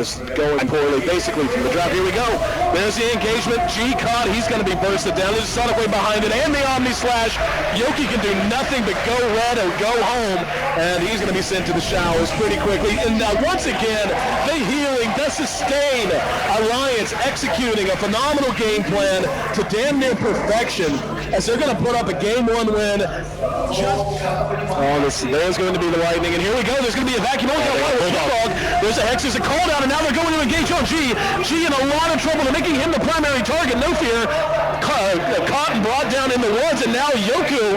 just going poorly, basically, from the drop. Here we go. There's the engagement. G caught. He's going to be bursted down. There's Sonic Wave behind it, and the Omni Slash. Yoki can do nothing but go red or go home, and he's going to be sent to the showers pretty quickly. And once again, the healing, the sustain Alliance executing a phenomenal game plan to damn near perfection, as they're going to put up a game 1 win. There's going to be the lightning, and here we go. There's going to be a vacuum. There's a Hex, there's a call down, and now they're going to engage on G. G in a lot of trouble. They're making him the primary target. No fear. Caught and brought down in the woods, and now Yoku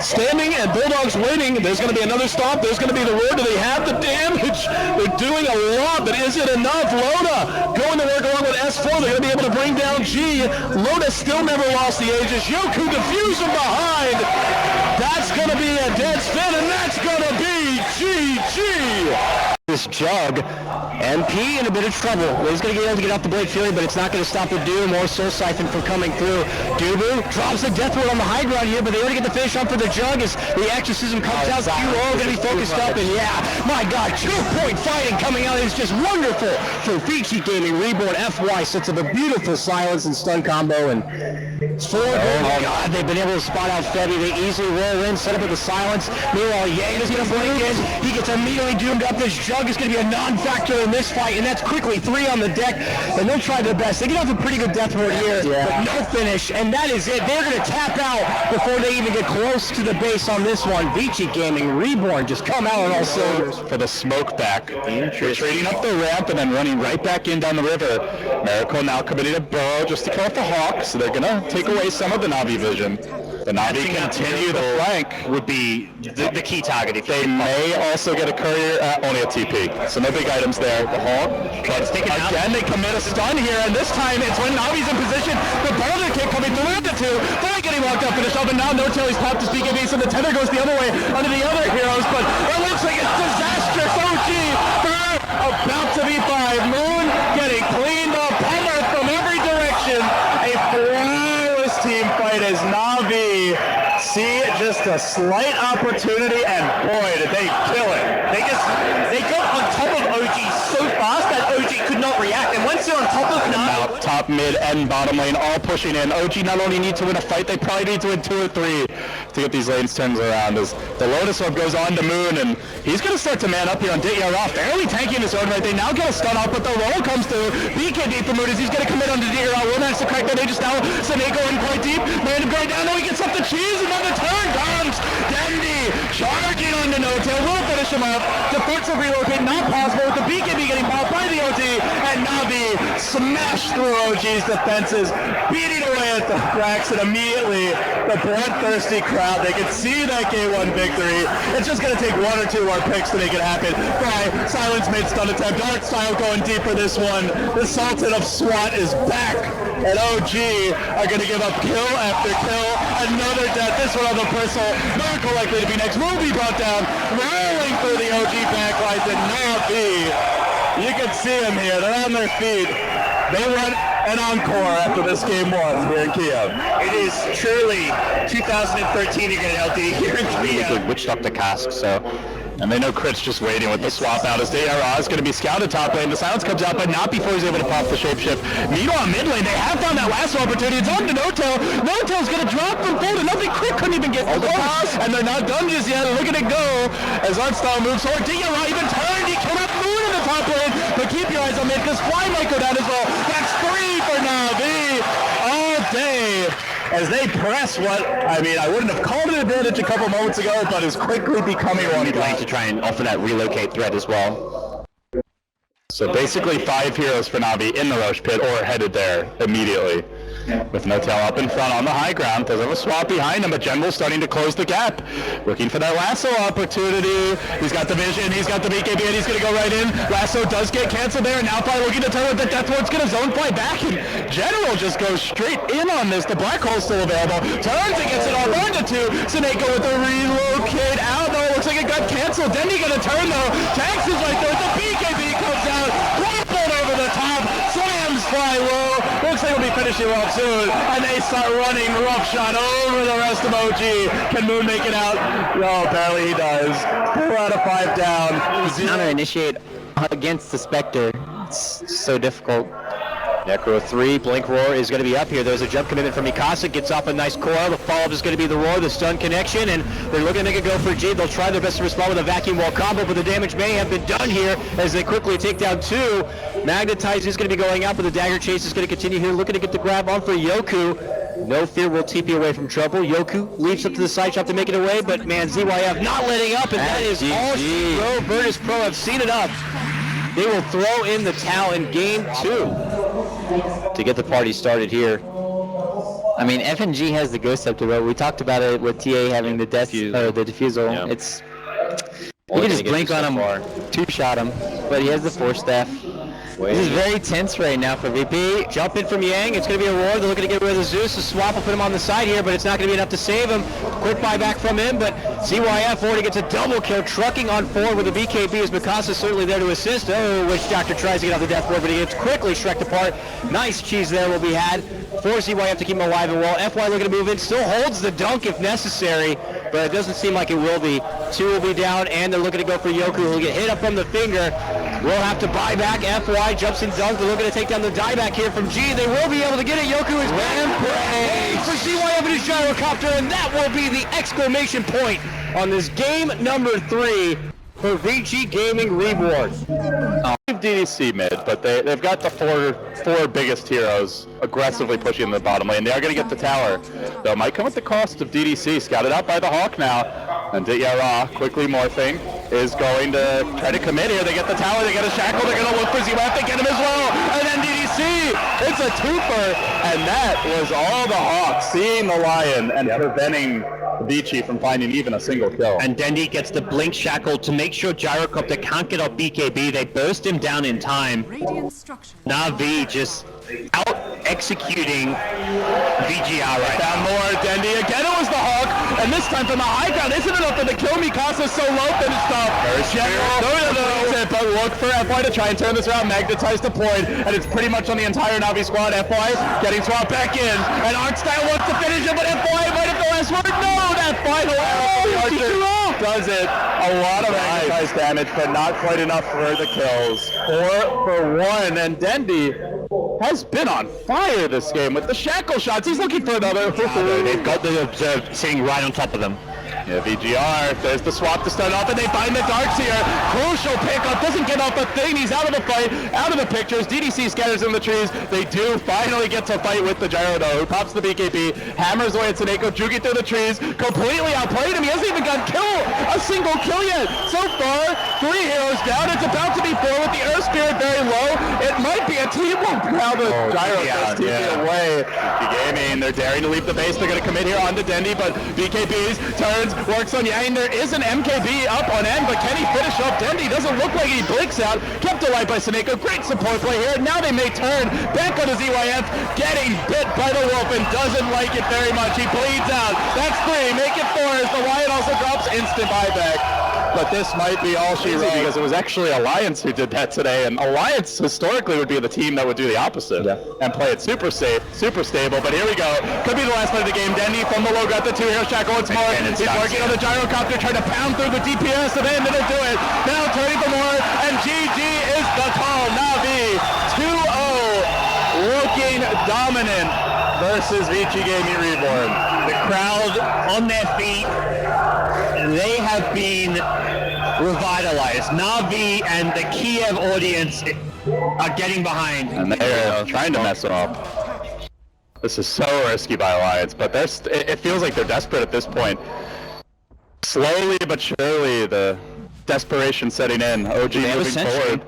standing and Bulldog's waiting. There's going to be another stop. There's going to be the road. Do they have the damage? They're doing a lot, but is it enough? Loda going to work along with S4. They're going to be able to bring down G. Loda still never lost the ages. Yoku defuse from behind. That's going to be a dead spin, and that's going to be GG. This Jug, MP in a bit of trouble. He's going to be able to get off the Blade Fury, but it's not going to stop the Doom or Soul Siphon from coming through. Dubu drops the Death Ward on the high ground here, but they already get the finish on for the Jug as the Exorcism comes out. QO going to be focused up, and yeah, my God, 2-point fighting coming out is just wonderful for Vici Gaming Reborn. FY sets up a beautiful silence and stun combo, and it's forward. Oh God, they've been able to spot out Fetty. They easily roll in, set up with the silence. Meanwhile, Yang is going to break in. He gets immediately doomed up. This Jug is going to be a non-factor in this fight, and that's quickly 3 on the deck, and they'll try their best. They get off a pretty good death ward here, but no finish, and that is it. They're going to tap out before they even get close to the base on this one. Vici Gaming Reborn just come out on all cylinders. For the smoke back. Trading up the ramp and then running right back in down the river. Miracle now committed a burrow just to kill off the Hawk, so they're going to take away some of the Navi vision. The Navi continue the flank would be the key target. If they may also get a courier, only a TP. So no big items there. The Hawk, but again they commit a stun here, and this time it's when Navi's in position. The boulder kick coming through the 2. They're getting locked up, finished up, and now No-Tail he's popped his BKB, so the tether goes the other way under the other heroes, but it looks like it's disastrous. OG about to be 5. Moon getting cleaned up, pummeled from every direction. A flawless team fight as Navi see just a slight opportunity, and boy, did they kill it. They got on top of OG so fast that OG could not react, and once they're on top of Navi, top, mid, and bottom lane all pushing in. OG not only need to win a fight, they probably need to win 2 or 3 to get these lanes turned around. As the Lotus Orb goes on to Moon, and he's going to start to man up here on DRL, fairly tanking this orb right. They now get a stun off, but the roll comes through. BKD for Moon as he's going to commit onto DRL. Will manage to crack that Aegis now. Seneko in quite deep. Man going down. No, he gets up the cheese, and then the turn comes. Dendy charging onto No-Tail. Will finish him up. Defensive relocate not possible with the BKB getting popped by the OG, and Navi smashed through OG's defenses, beating away at the cracks, and immediately the bloodthirsty crowd, they can see that game 1 victory. It's just going to take 1 or 2 more picks to make it happen. Silence made stun attempt. Dark Style going deep for this one. The Sultan of SWAT is back, and OG are going to give up kill after kill. Another death, this one on the Bristle. Miracle likely to be next. Will be brought down, rolling through the OG backlines, and Navi, you can see them here. They're on their feet. They run an encore after this game 1 here in Kiev. It is truly 2013 again, LD, here in Kiev. Witch Doctor Cask, so. And they know Crit's just waiting with the swap out as DRL is going to be scouted top lane. The silence comes out, but not before he's able to pop the shapeshift. Meanwhile, mid lane, they have found that last opportunity. It's on to No-Tail. No-Tail's going to drop from full to nothing. Crit couldn't even get the pass, and they're not done just yet. Look at it go as Artstyle moves forward. DRL even turned. He cannot move in the top lane, but keep your eyes on mid because Fly might go down as well. That's 3 for Navi all day. As they press what, I wouldn't have called it advantage a couple moments ago, but is quickly becoming one. Mid lane to try and offer that relocate threat as well. So basically 5 heroes for Navi in the Roche pit or headed there immediately. With No-Tail up in front on the high ground. Doesn't have a swap behind him, but General's starting to close the gap. Looking for that lasso opportunity. He's got the vision, he's got the BKB, and he's going to go right in. Lasso does get canceled there, and now Fly looking to turn with the Death Ward's going to zone Fly back, and General just goes straight in on this. The Black Hole's still available. Turns and gets it all on to 2. Seneko with the relocate out. No, it looks like it got canceled. Dendy going to turn though. Tanks is right there. The BKB comes out. Grappled over the top. Slams Fly low. Looks like we'll be finishing off soon, and they start running roughshod over the rest of OG. Can Moon make it out? No, apparently he does. 4 out of 5 down. He's counter initiate against the Spectre. It's so difficult. Necro 3, Blink Roar is going to be up here. There's a jump commitment from Mikasa, gets off a nice coil. The follow-up is going to be the Roar, the stun connection, and they're looking to make a go for G. They'll try their best to respond with a vacuum wall combo, but the damage may have been done here as they quickly take down 2. Magnetize is going to be going out, but the dagger chase is going to continue here, looking to get the grab on for Yoku. No fear will TP away from trouble. Yoku leaps up to the side shot to make it away, but man, ZYF not letting up, and that is all she wrote. Virtus Pro have seen it up. They will throw in the towel in game 2 to get the party started here. I mean, FNG has the Ghost Scepter, but we talked about it with TA having the defusal. Yeah. It's you can just blink on him, two-shot him, but he has the Force Staff. This is very tense right now for VP. Jump in from Yang. It's going to be a Roar. They're looking to get rid of the Zeus. The swap will put him on the side here, but it's not going to be enough to save him. Quick buyback from him, but CYF already gets a double kill, trucking on forward with the BKB as Mikasa certainly there to assist. Oh, Witch Doctor tries to get off the death board, but he gets quickly shreked apart. Nice cheese there will be had for CYF to keep him alive and well. FY looking to move in, still holds the dunk if necessary, but it doesn't seem like it will be. 2 will be down, and they're looking to go for Yoku, who will get hit up from the finger. We'll have to buy back. FY jumps and dunks. They're looking to take down the dieback here from G. They will be able to get it. Yoku is Rampage for CYF and his gyrocopter, and that will be the exclamation point on this game number 3 for Vici Gaming Reborn. DDC mid, but they've got the four biggest heroes aggressively pushing the bottom lane. They are going to get the tower, though it might come at the cost of DDC. Scouted out by the Hawk now, and Ra quickly morphing is going to try to commit here. They get the tower, they get a shackle, they're going to look for ZYF, they get him as well, and then DDC, it's a twofer, and that was all the Hawks seeing the Lion and preventing Vici from finding even a single kill. And Dendi gets the blink shackle to make sure Gyrocopter can't get off BKB. They burst him down in time. Na'Vi just out executing VGR right now. Found more. Dendi again. It was the Hawk, and this time from the high ground. Isn't enough for the kill. Mikasa so low finished off. No. But look for FY to try and turn this around. Magnetize deployed, and it's pretty much on the entire Na'Vi squad. FY getting swapped back in, and Arcstyle wants to finish it, but FY might have the last word. No, that final Archer does it. A lot of magnetized damage, but not quite enough for the kills. 4 for 1, and Dendi has been on fire this game with the shackle shots. He's looking for another. They've got the Observed sitting right on top of them. Yeah, VGR, there's the swap to start off, and they find the darts here. Crucial pickup, doesn't get off a thing. He's out of the fight, out of the pictures. DDC scatters in the trees. They do finally get to fight with the Gyro, though, who pops the BKB, hammers away at Seneko, Jugi through the trees, completely outplayed him. He hasn't even got a single kill yet. So far, 3 heroes down. It's about to be 4 with the Earth Spirit very low. It might be a team whoop. Now the Gyro gets TP away. Gaming, they're daring to leave the base. They're going to commit here onto Dendi, but BKBs turns, works on Yang. There is an MKB up on end, but can he finish off Dendi? Doesn't look like he blinks out. Kept alive by Seneko. Great support play here. Now they may turn back on his ZYF, getting bit by the wolf and doesn't like it very much. He bleeds out. That's 3. Make it 4 as the Lion also drops instant buyback. But this might be all she wrote, because it was actually Alliance who did that today, and Alliance historically would be the team that would do the opposite and play it super safe, super stable. But here we go. Could be the last play of the game. Dendi from the low got the 2 hero shackle once more. He's working on the gyrocopter, trying to pound through the DPS, and then it'll do it. Now turning for more, and GG is the call. Na'Vi 2-0, looking dominant versus Vici Gaming Reborn. The crowd on their feet. They have been revitalized. Na'Vi and the Kiev audience are getting behind. And they're trying to mess it up. This is so risky by Alliance, but it feels like they're desperate at this point. Slowly but surely, the desperation setting in. OG moving forward.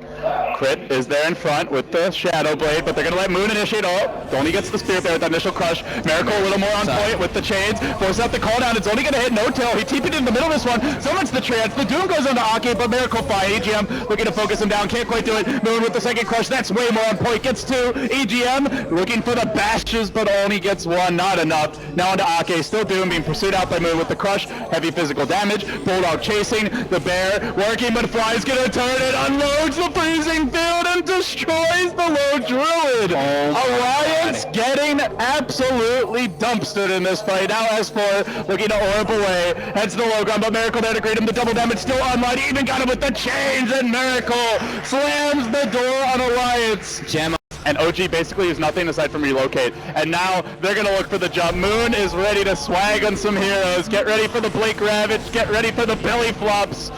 Crit is there in front with the Shadow Blade, but they're going to let Moon initiate ult. Only gets the Spirit there with that initial crush. Miracle a little more on point with the chains. Forces out the call down. It's only going to hit No-Tail. He TP'd in the middle of this one. So much the trance. The Doom goes on to Ake, but Miracle fine. EGM looking to focus him down. Can't quite do it. Moon with the second crush. That's way more on point. Gets 2. EGM looking for the bashes, but only gets 1. Not enough. Now onto Ake. Still Doom being pursued out by Moon with the crush. Heavy physical damage. Bulldog chasing. The Bear working, but Fly's going to turn it. Unloads the freezing open field and destroys the low druid. Alliance getting absolutely dumpstered in this fight. Now S4 looking to orb away, heads to the low ground, but Miracle there to greet him. The double damage still online, even got him with the chains, and Miracle slams the door on Alliance. Gem. And OG basically is nothing aside from relocate. And now they're going to look for the jump. Moon is ready to swag on some heroes. Get ready for the Blink Ravage. Get ready for the belly flops.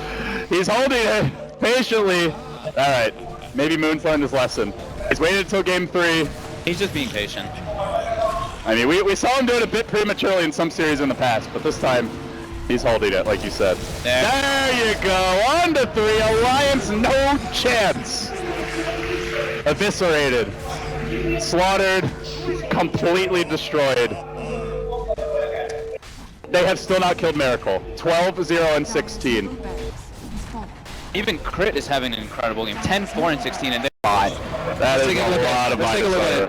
He's holding it patiently. All right, maybe Moon's learned his lesson. He's waited until game 3. He's just being patient. I mean, we saw him do it a bit prematurely in some series in the past, but this time he's holding it, like you said. There you go. 1-3. Alliance, no chance. Eviscerated, slaughtered, completely destroyed. They have still not killed Miracle. 12-0 and 16. Even Crit is having an incredible game. 10-4 and 16, and that is a lot of minus fire.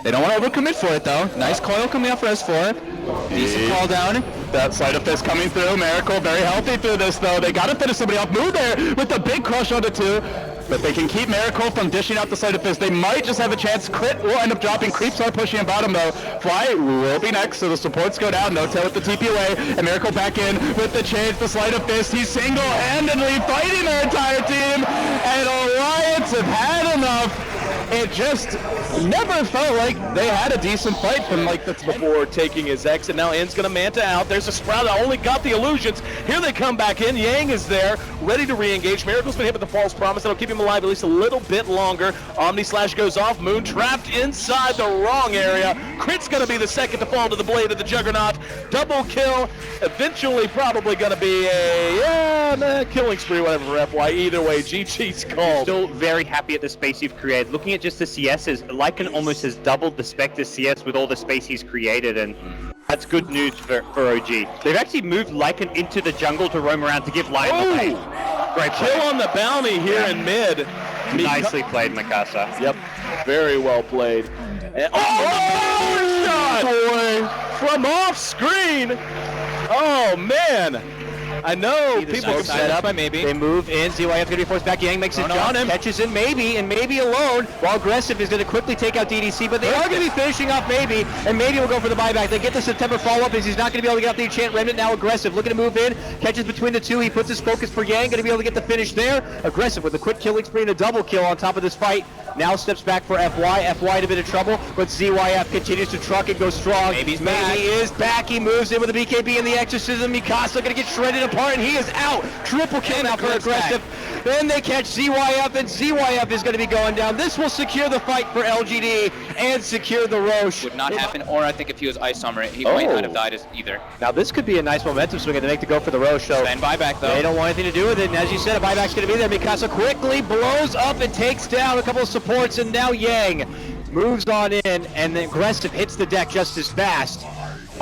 They don't want to overcommit for it though. Nice coil coming up for S4. Decent call down. That side of fist coming through. Miracle very healthy through this though. They got to finish somebody off. Move there with the big crush onto 2. But they can keep Miracle from dishing out the side of fist. They might just have a chance. Crit will end up dropping. Creeps are pushing him bottom though. Fly will be next, so the supports go down. No tail with the TP away. And Miracle back in with the change, the sleight of fist. He's single-handedly fighting their entire team. And Alliance have had enough. It just never felt like they had a decent fight from like the before taking his X, and now N's gonna Manta out. There's a Sprout that only got the illusions. Here they come back in. Yang is there, ready to re-engage. Miracle's been hit with the false promise. That'll keep him alive at least a little bit longer. Omni Slash goes off. Moon trapped inside the wrong area. Crit's gonna be the second to fall to the blade of the Juggernaut. Double kill. Eventually probably gonna be a killing spree, whatever for FY. Either way, GG's called. Still very happy at the space you've created. Looking at just the CSs, Lycan almost has doubled the Spectre CS with all the space he's created, and that's good news for OG. They've actually moved Lycan into the jungle to roam around to give Lycan the pace. Great play. Kill on the bounty here in mid. Nicely played, Mikasa. Yep, very well played. And, shot! Boy, from off screen. Oh man. I know people can set up. Maybe. They move in. ZYF going to be forced back. Yang makes a jump. Catches in maybe, and maybe alone. While Aggressive is going to quickly take out DDC, but they are going to be finishing off maybe, and maybe will go for the buyback. They get the September follow-up as he's not going to be able to get out the enchant remnant. Now Aggressive looking to move in. Catches between the two. He puts his focus for Yang. Going to be able to get the finish there. Aggressive with a quick killing spree and a double kill on top of this fight. Now steps back for FY. FY in a bit of trouble, but ZYF continues to truck and go strong. Maybe he is back. He moves in with the BKB and the Exorcism. Mikasa going to get shredded apart, and he is out. Triple kill now for Aggressive. Then they catch ZYF, and ZYF is going to be going down. This will secure the fight for LGD and secure the Roche. Would not happen, or I think if he was Ice Summer, he might not have died either. Now this could be a nice momentum swing to make to go for the Roche. So and buyback though. They don't want anything to do with it, and as you said, a buyback's going to be there. Mikasa quickly blows up and takes down a couple of supports, and now Yang moves on in, and the Aggressive hits the deck just as fast.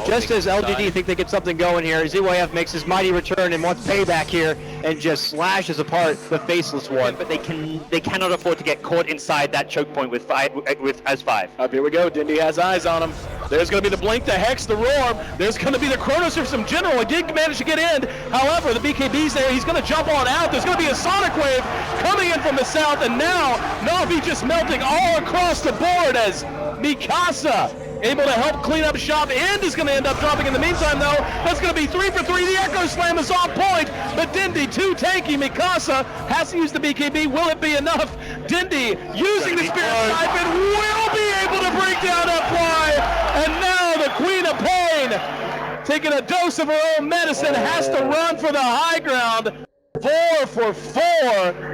Just as LGD think they get something going here, ZYF makes his mighty return and wants payback here, and just slashes apart the faceless one. But they cannot afford to get caught inside that choke point with as5. Up here we go. Dindy has eyes on him. There's going to be the Blink, the Hex, the Roar. There's going to be the Chronos of some General. He did manage to get in. However, the BKB's there. He's going to jump on out. There's going to be a Sonic Wave coming in from the south, and now Na'Vi just melting all across the board as Mikasa able to help clean up shop. End is going to end up dropping in the meantime, though. That's going to be 3 for 3. The Echo Slam is on point, but Dindy too tanky. Mikasa has to use the BKB. Will it be enough? Dindy using the Spirit Siphon will be able to break down FY, and now the Queen of Pain, taking a dose of her own medicine, has to run for the high ground. 4 for 4,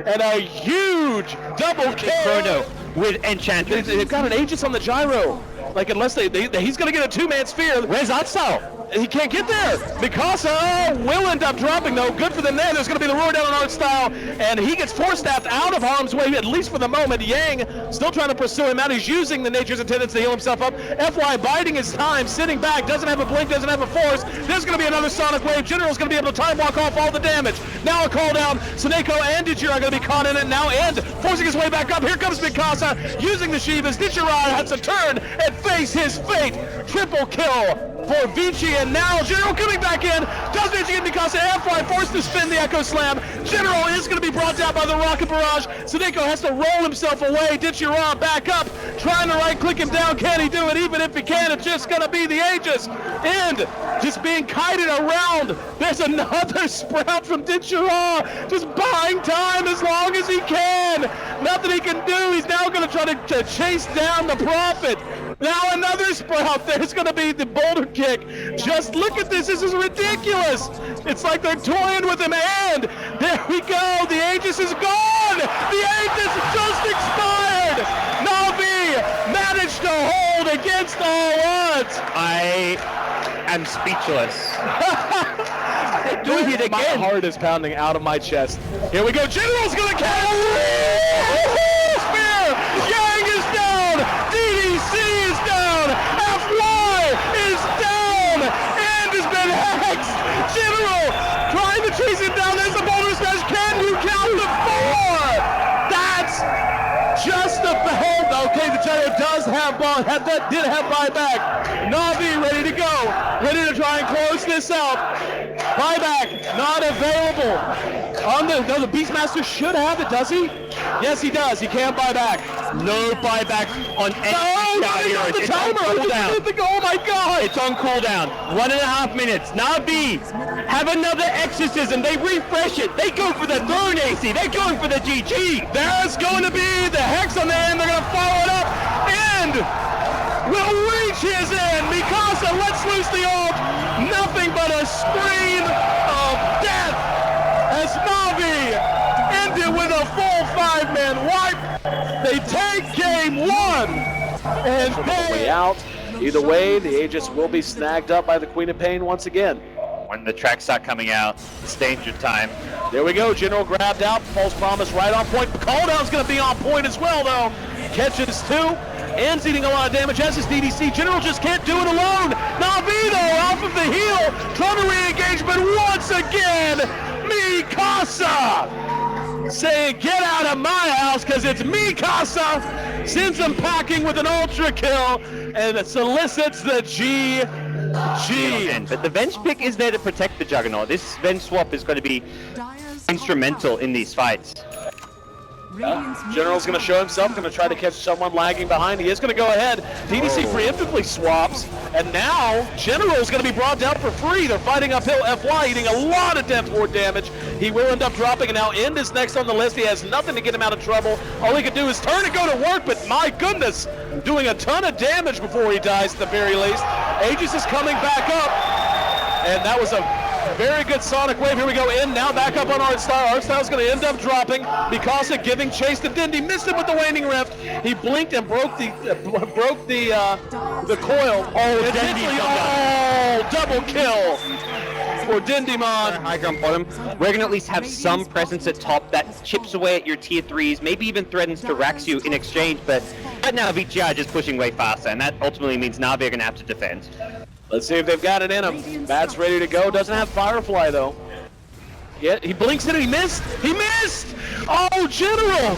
and a huge double kill. Inferno with enchantment. They've got an Aegis on the gyro. Like, unless he's going to get a two-man sphere. Where's Atsuo? He can't get there. Mikasa will end up dropping, though. Good for them there. There's going to be the roar down on Art Style, and he gets force-staffed out of harm's way, at least for the moment. Yang still trying to pursue him out. He's using the Nature's Attendants to heal himself up. FY biding his time, sitting back, doesn't have a blink, doesn't have a force. There's going to be another Sonic Wave. General's going to be able to time walk off all the damage. Now a call down. Suneko and Dichira are going to be caught in it. Now End forcing his way back up. Here comes Mikasa using the Shivas. Dichira has to turn and face his fate. Triple kill for Vici, and now General coming back in. Does Vici get Mikasa F5, forced to spin the Echo Slam. General is going to be brought down by the Rocket Barrage. Sadeko has to roll himself away. Ditchira back up, trying to right-click him down. Can he do it? Even if he can, it's just going to be the Aegis. And just being kited around. There's another sprout from Ditchira, just buying time as long as he can. Nothing he can do. He's now going to try to chase down the Prophet. Now another sprout. There's going to be the boulder kick. Just look at this. This is ridiculous. It's like they're toying with him. And there we go. The Aegis is gone. The Aegis just expired. Na'Vi managed to hold against all odds. I am speechless. Do it again. My heart is pounding out of my chest. Here we go. General's going to catch. Spear. Yang is down. DDC is down. FY is down. And has been hexed. General trying to chase him down. There's the boulder smash. Can you count the 4? That's just a hold. Okay, the General does have ball. Did have buyback. Na'Vi ready to go. Ready to try and close this out. Buyback not available. No, the Beastmaster should have it, does he? Yes, he does. He can't buy back. No buyback on any the timer. Oh my God! It's on cooldown. 1.5 minutes. Na'Vi have another exorcism. They refresh it. They go for the throne AC. They're going for the GG. There's going to be the Hex on the end. They're going to follow it up and will reach his end. Mikasa lets loose the ult. Nothing but a scream of death as Na'Vi ended with a full 5-man wipe. They take game 1 and way out. Either way, the Aegis will be snagged up by the Queen of Pain once again. When the tracks start coming out, it's danger time. There we go. General grabbed out. False promise right on point. Cooldown's going to be on point as well, though. Catches 2. Ends eating a lot of damage as his DDC. General just can't do it alone. Na'Vi, though, off of the heel. Trying to re-engage, but once again, Mikasa saying, get out of my house, because it's Mikasa. Sends him packing with an ultra kill, and it solicits the GG. But the Venge pick is there to protect the Juggernaut. This Venge swap is going to be instrumental in these fights. General's going to show himself, going to try to catch someone lagging behind. He is going to go ahead. DDC preemptively swaps, and now General's going to be brought down for free. They're fighting uphill. FY eating a lot of depth ward damage. He will end up dropping, and now End is next on the list. He has nothing to get him out of trouble. All he can do is turn and go to work, but my goodness, doing a ton of damage before he dies at the very least. Aegis is coming back up, and that was a very good Sonic Wave. Here we go. In now, back up on Artstyle. Artstyle's going to end up dropping. Mikasa giving chase to Dindy. Missed him with the Waning Rift. He blinked and broke the coil. Oh, Dindy! Double kill for Dindymon. High ground bottom. We're going to at least have some presence at top that chips away at your tier 3s, maybe even threatens to rax you in exchange, but right now Vici are just pushing way faster, and that ultimately means Na'Vi are going to have to defend. Let's see if they've got it in him. Matt's ready to go. Doesn't have Firefly, though. Yeah, he blinks it and he missed. He missed! Oh, General!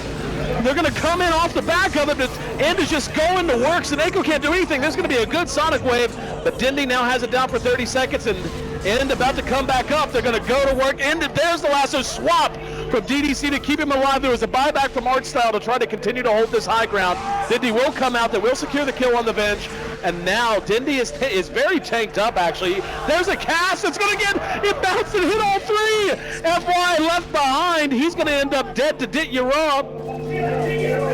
They're going to come in off the back of it, but End is just going to work. Sadeko can't do anything. There's going to be a good Sonic Wave, but Dindy now has it down for 30 seconds, and End about to come back up. They're going to go to work. End, there's the lasso swap from DDC to keep him alive. There was a buyback from Artstyle to try to continue to hold this high ground. Dindy will come out. They will secure the kill on the Venge. And now Dindy is very tanked up, actually. There's a cast that's going to get it bounced and hit all 3. FY left behind. He's going to end up dead to Ditchira.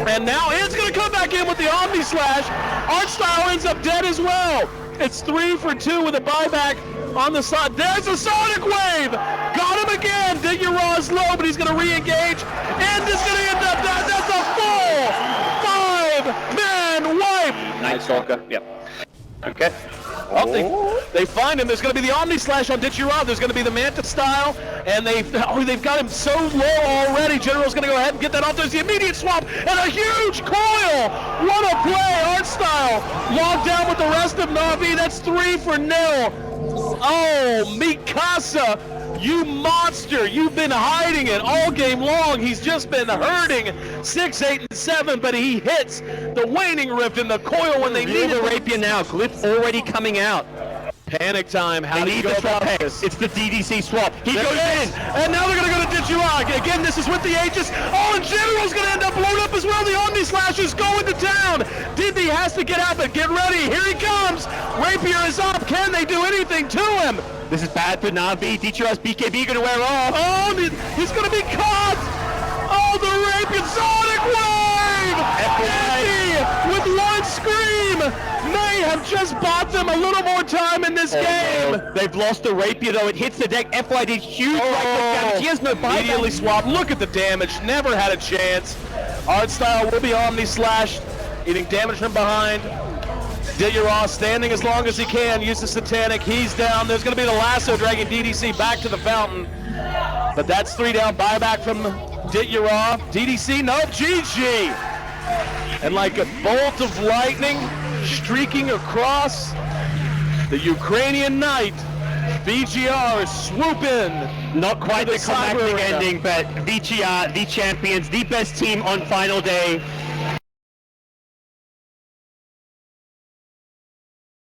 And now End's going to come back in with the Omni Slash. Artstyle ends up dead as well. It's 3 for 2 with a buyback on the side. There's a Sonic Wave. Got him again. Ditchira is low, but he's going to re-engage. End is going to end up dead. That's a full 5-man wipe. Nice Stalker. Yep. Okay. Oh, they find him. There's going to be the Omni Slash on Ditchira. There's going to be the Manta style, and they've got him so low already. General's going to go ahead and get that off. There's the immediate swap and a huge coil. What a play! Artstyle locked down with the rest of Na'Vi. That's 3 for 0. Oh, Mikasa, you monster! You've been hiding it all game long. He's just been hurting 6, 8, and 7, but he hits the Waning Rift in the coil when they need the it. Rapier now. Glyph already coming out. Panic time. How They do you need go the swap about Hex. this? It's the DDC swap. He There goes it is. in. And now they're going to go to Ditchua. Again, this is with the Aegis. Oh, and General's going to end up blown up as well. The Omni Slash is going to town. Diddy has to get out, but get ready. Here he comes. Rapier is up. Can they do anything to him? This is bad for Navi. DTR's BKB going to wear off. Oh, he's going to be caught. Oh, the Rapier Sonic Wave. Diddy with one scream may have just bought them a little more time in this game. No. They've lost the Rapier though. It hits the deck. FY did huge right click damage. He has no buyback. Immediately swap. Look at the damage. Never had a chance. Art style will be Omni Slash, eating damage from behind. Dillieraw standing as long as he can. Use the Satanic. He's down. There's going to be the lasso dragging DDC back to the fountain. But that's 3 down. Buyback from Dillieraw. DDC, no, GG. And like a bolt of lightning streaking across the Ukrainian night, VGR swoop in. Not quite the Cyber climactic arena. ending, but Vici are the champions, the best team on final day.